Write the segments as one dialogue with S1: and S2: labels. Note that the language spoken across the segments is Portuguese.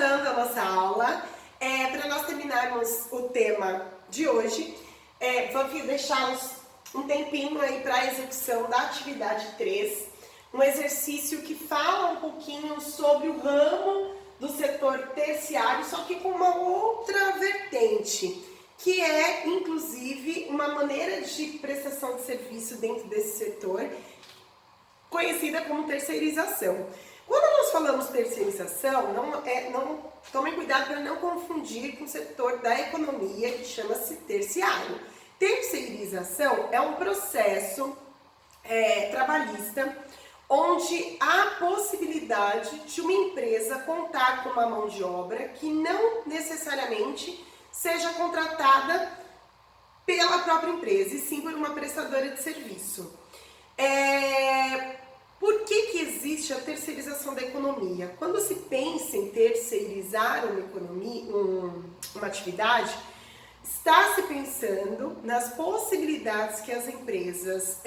S1: iniciando a nossa aula. Para nós terminarmos o tema de hoje, vou deixar um tempinho aí para a execução da atividade 3, um exercício que fala um pouquinho sobre o ramo do setor terciário, só que com uma outra vertente, que é, inclusive, uma maneira de prestação de serviço dentro desse setor, conhecida como terceirização. Quando nós falamos terceirização, tomem cuidado para não confundir com o setor da economia, que chama-se terciário. Terceirização é um processo trabalhista onde há possibilidade de uma empresa contar com uma mão de obra que não necessariamente seja contratada pela própria empresa, e sim por uma prestadora de serviço. Por que existe a terceirização da economia? Quando se pensa em terceirizar uma atividade, está se pensando nas possibilidades que as empresas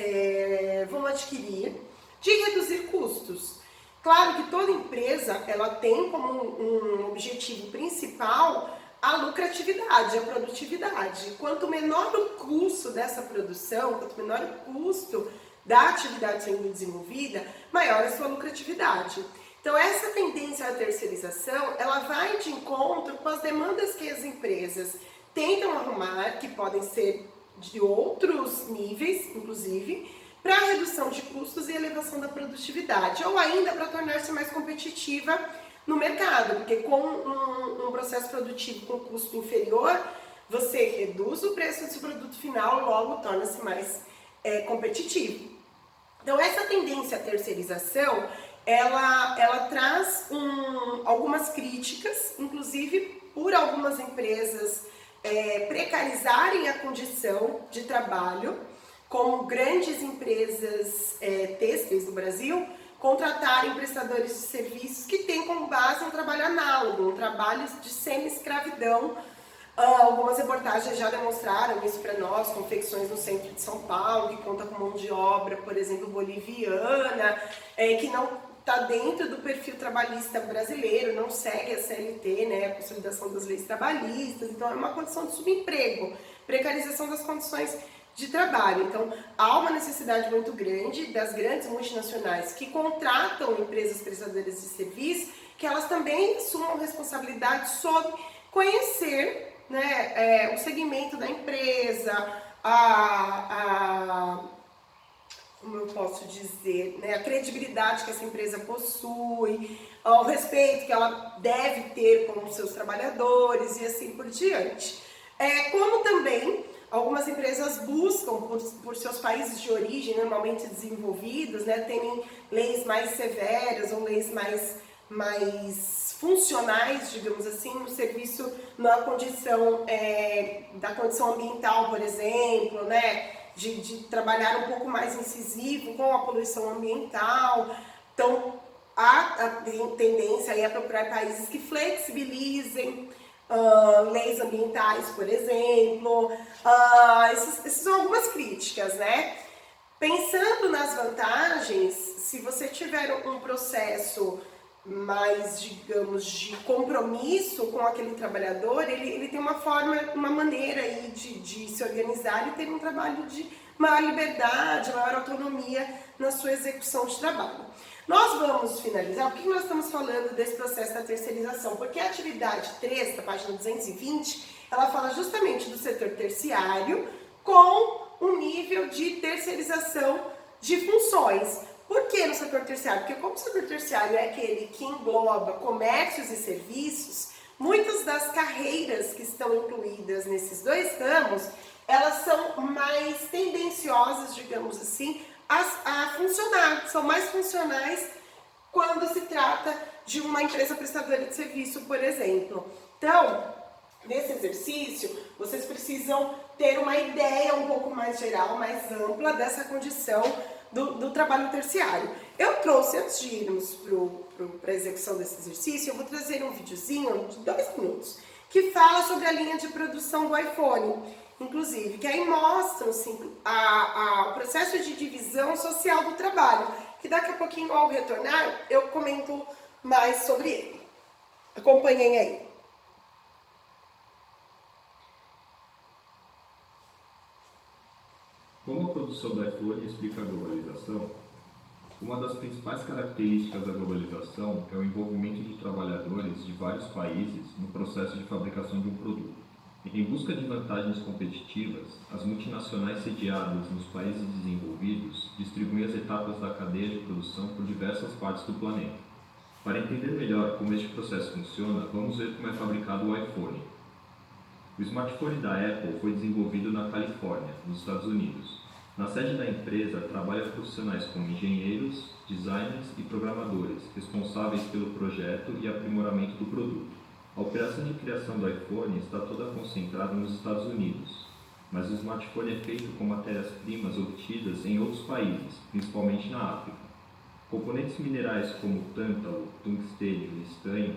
S1: vão adquirir de reduzir custos. Claro que toda empresa ela tem como um objetivo principal a lucratividade, a produtividade. Quanto menor o custo dessa produção, quanto menor o custo da atividade sendo desenvolvida, maior a sua lucratividade. Então, essa tendência à terceirização, ela vai de encontro com as demandas que as empresas tentam arrumar, que podem ser de outros níveis, inclusive, para a redução de custos e elevação da produtividade, ou ainda para tornar-se mais competitiva no mercado, porque com um processo produtivo com custo inferior, você reduz o preço do seu produto final, logo torna-se mais competitivo. Então, essa tendência à terceirização, ela traz algumas críticas, inclusive por algumas empresas precarizarem a condição de trabalho, como grandes empresas têxteis do Brasil, contratarem prestadores de serviços que têm como base um trabalho análogo, um trabalho de semi-escravidão. Algumas reportagens já demonstraram isso para nós, confecções no centro de São Paulo, que conta com mão de obra, por exemplo, boliviana, que não está dentro do perfil trabalhista brasileiro, não segue a CLT, né, a consolidação das leis trabalhistas, então é uma condição de subemprego, precarização das condições de trabalho. Então, há uma necessidade muito grande das grandes multinacionais que contratam empresas prestadoras de serviço, que elas também assumam responsabilidade sobre conhecer, né, o segmento da empresa, como eu posso dizer, né, a credibilidade que essa empresa possui, o respeito que ela deve ter com os seus trabalhadores e assim por diante. Como também algumas empresas buscam, por seus países de origem, normalmente desenvolvidos, né, terem leis mais severas ou leis mais funcionais, digamos assim, no serviço, na condição da condição ambiental, por exemplo, né, de trabalhar um pouco mais incisivo com a poluição ambiental. Então, há a tendência aí a procurar países que flexibilizem leis ambientais, por exemplo. Essas são algumas críticas, né? Pensando nas vantagens, se você tiver um processo mais, digamos, de compromisso com aquele trabalhador, ele tem uma maneira aí de se organizar e ter um trabalho de maior liberdade, maior autonomia na sua execução de trabalho. Nós vamos finalizar. Por que nós estamos falando desse processo da terceirização? Porque a atividade 3, da página 220, ela fala justamente do setor terciário com um nível de terceirização de funções. Por que no setor terciário? Porque como o setor terciário é aquele que engloba comércios e serviços, muitas das carreiras que estão incluídas nesses dois ramos, elas são mais tendenciosas, digamos assim, a funcionar, são mais funcionais quando se trata de uma empresa prestadora de serviço, por exemplo. Então, nesse exercício, vocês precisam ter uma ideia um pouco mais geral, mais ampla dessa condição do trabalho terciário. Eu trouxe, antes de irmos para a execução desse exercício, eu vou trazer um videozinho de 2 minutos, que fala sobre a linha de produção do iPhone, inclusive, que aí mostra assim, o processo de divisão social do trabalho, que daqui a pouquinho, ao retornar, eu comento mais sobre ele. Acompanhem aí.
S2: Como a produção do iPhone explica a globalização? Uma das principais características da globalização é o envolvimento de trabalhadores de vários países no processo de fabricação de um produto. Em busca de vantagens competitivas, as multinacionais sediadas nos países desenvolvidos distribuem as etapas da cadeia de produção por diversas partes do planeta. Para entender melhor como este processo funciona, vamos ver como é fabricado o iPhone. O smartphone da Apple foi desenvolvido na Califórnia, nos Estados Unidos. Na sede da empresa trabalham profissionais como engenheiros, designers e programadores, responsáveis pelo projeto e aprimoramento do produto. A operação de criação do iPhone está toda concentrada nos Estados Unidos, mas o smartphone é feito com matérias-primas obtidas em outros países, principalmente na África. Componentes minerais como tântalo, tungstênio e estanho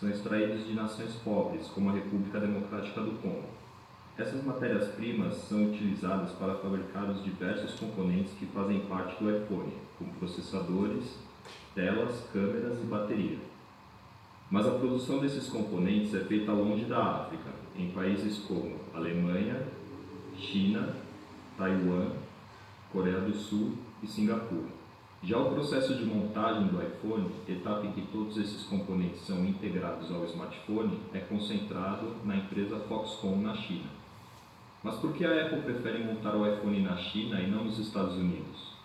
S2: são extraídos de nações pobres, como a República Democrática do Congo. Essas matérias-primas são utilizadas para fabricar os diversos componentes que fazem parte do iPhone, como processadores, telas, câmeras e bateria. Mas a produção desses componentes é feita longe da África, em países como Alemanha, China, Taiwan, Coreia do Sul e Singapura. Já o processo de montagem do iPhone, etapa em que todos esses componentes são integrados ao smartphone, é concentrado na empresa Foxconn na China. Mas por que a Apple prefere montar o iPhone na China e não nos Estados Unidos?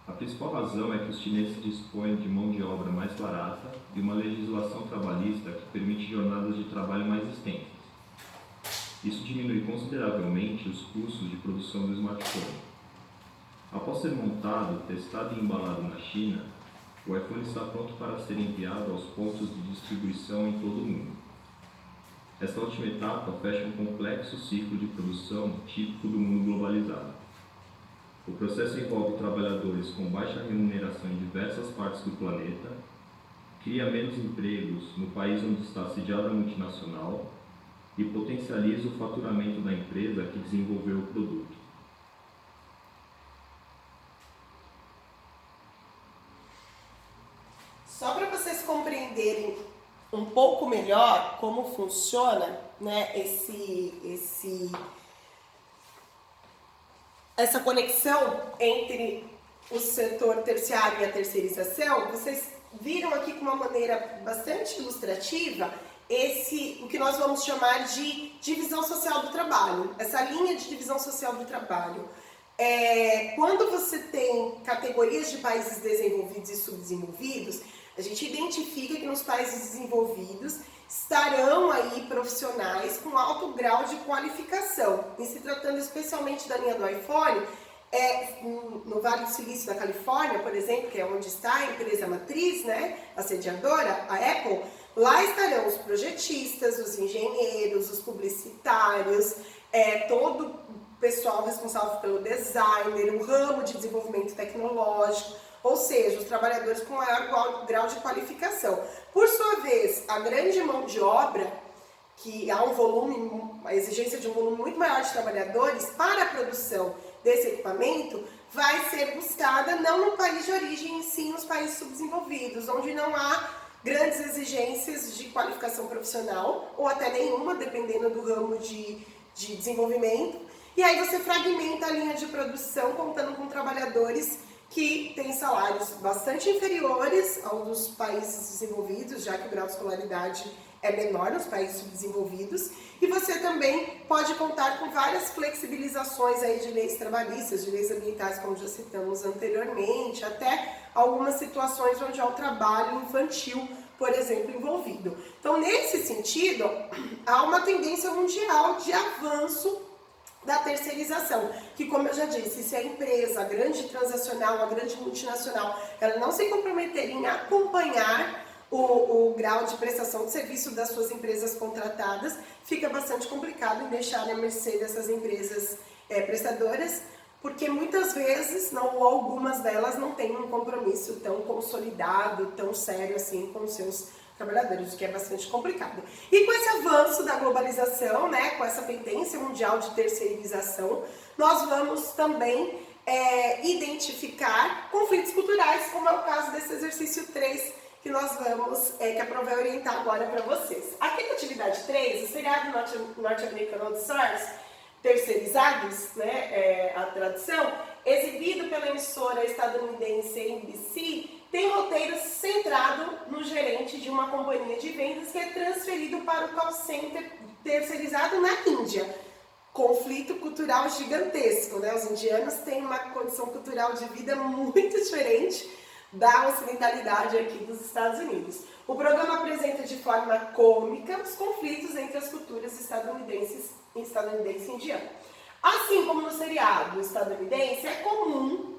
S2: A principal razão é que os chineses dispõem de mão de obra mais barata e uma legislação trabalhista que permite jornadas de trabalho mais extensas. Isso diminui consideravelmente os custos de produção do smartphone. Após ser montado, testado e embalado na China, o iPhone está pronto para ser enviado aos pontos de distribuição em todo o mundo. Esta última etapa fecha um complexo ciclo de produção típico do mundo globalizado. O processo envolve trabalhadores com baixa remuneração em diversas partes do planeta, cria menos empregos no país onde está sediada a multinacional e potencializa o faturamento da empresa que desenvolveu o produto.
S1: Só para vocês compreenderem um pouco melhor como funciona, né, essa conexão entre o setor terciário e a terceirização, vocês viram aqui com uma maneira bastante ilustrativa o que nós vamos chamar de divisão social do trabalho, essa linha de divisão social do trabalho. Quando você tem categorias de países desenvolvidos e subdesenvolvidos, a gente identifica que nos países desenvolvidos estarão aí profissionais com alto grau de qualificação. E se tratando especialmente da linha do iPhone, no Vale do Silício da Califórnia, por exemplo, que é onde está a empresa matriz, né, a sediadora, a Apple, lá estarão os projetistas, os engenheiros, os publicitários, todo o pessoal responsável pelo designer, o ramo de desenvolvimento tecnológico, ou seja, os trabalhadores com maior grau de qualificação. Por sua vez, a grande mão de obra, que há a exigência de um volume muito maior de trabalhadores para a produção desse equipamento, vai ser buscada não no país de origem, e sim nos países subdesenvolvidos, onde não há grandes exigências de qualificação profissional, ou até nenhuma, dependendo do ramo de desenvolvimento. E aí você fragmenta a linha de produção, contando com trabalhadores que têm salários bastante inferiores aos dos países desenvolvidos, já que o grau de escolaridade é menor nos países subdesenvolvidos, e você também pode contar com várias flexibilizações aí de leis trabalhistas, de leis ambientais, como já citamos anteriormente, até algumas situações onde há o trabalho infantil, por exemplo, envolvido. Então, nesse sentido, há uma tendência mundial de avanço da terceirização, que, como eu já disse, se a empresa, a grande transacional, a grande multinacional, ela não se comprometer em acompanhar o grau de prestação de serviço das suas empresas contratadas, fica bastante complicado em deixar à mercê dessas empresas prestadoras, porque muitas vezes, não, ou algumas delas, não têm um compromisso tão consolidado, tão sério assim com os seus trabalhadores, o que é bastante complicado. E com esse avanço da globalização, né, com essa tendência mundial de terceirização, nós vamos também identificar conflitos culturais, como é o caso desse exercício 3 que que a Pro vai orientar agora para vocês. Aqui na atividade 3, o seriado norte-americano Outsource, terceirizados, né, a tradução, exibido pela emissora estadunidense NBC, tem roteiro centrado no gerente de uma companhia de vendas que é transferido para o call center terceirizado na Índia. Conflito cultural gigantesco, né? Os indianos têm uma condição cultural de vida muito diferente da ocidentalidade aqui dos Estados Unidos. O programa apresenta de forma cômica os conflitos entre as culturas estadunidense e indiana. Assim como no seriado estadunidense, é comum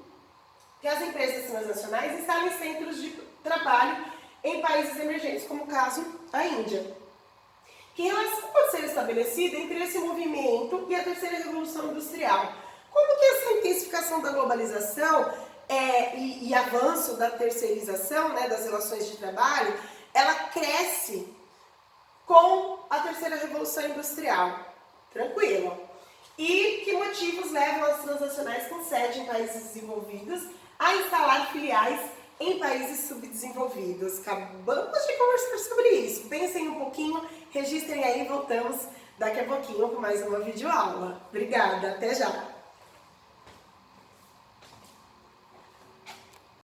S1: que as empresas transnacionais instalem centros de trabalho em países emergentes, como o caso a Índia. Que relação pode ser estabelecida entre esse movimento e a terceira revolução industrial? Como que essa intensificação da globalização e avanço da terceirização, né, das relações de trabalho, ela cresce com a terceira revolução industrial? Tranquilo. E que motivos levam as transnacionais com sede em países desenvolvidos a instalar filiais em países subdesenvolvidos? Acabamos de conversar sobre isso. Pensem um pouquinho, registrem aí e voltamos daqui a pouquinho com mais uma videoaula. Obrigada, até já!